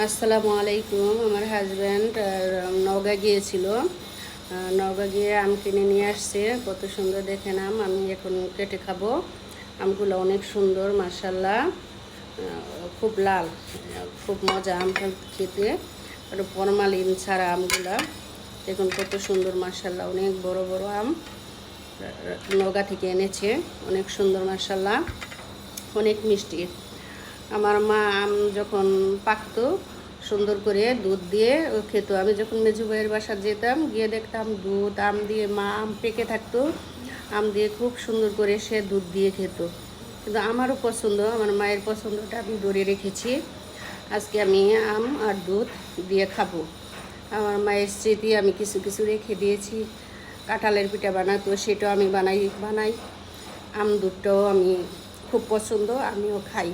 আসসালামু আলাইকুম। আমার হাজব্যান্ড নওগাঁ গিয়েছিল। নওগাঁ গিয়ে আম কিনে নিয়ে আসছে। কত সুন্দর দেখেন আম। আমি এখন কেটে খাবো। আমগুলো অনেক সুন্দর মাশাল্লাহ, খুব লাল, খুব মজা আমটা খেতে। আর ফরমালিন ছাড়া আমগুলা দেখুন কত সুন্দর মাশাল্লাহ, অনেক বড় বড় আম নওগাঁ থেকে এনেছে। অনেক সুন্দর মাশাল্লাহ, অনেক মিষ্টি। আমার মা আম যখন পাকতো সুন্দর করে দুধ দিয়ে ও খেত। আমি যখন মেজু ভাইয়ের বাসা যেতাম গিয়ে দেখতাম দুধ আম দিয়ে মা আম পেকে থাকতো, আম দিয়ে খুব সুন্দর করে সে দুধ দিয়ে খেত। কিন্তু আমারও পছন্দ, আমার মায়ের পছন্দটা আমি ধরে রেখেছি। আজকে আমি আম আর দুধ দিয়ে খাবো। আমার মায়ের স্মৃতি আমি কিছু কিছু রেখে দিয়েছি। কাঁঠালের পিঠা বানাতো, সেটাও আমি বানাই। আম দুধটাও আমি খুব পছন্দ, আমিও খাই।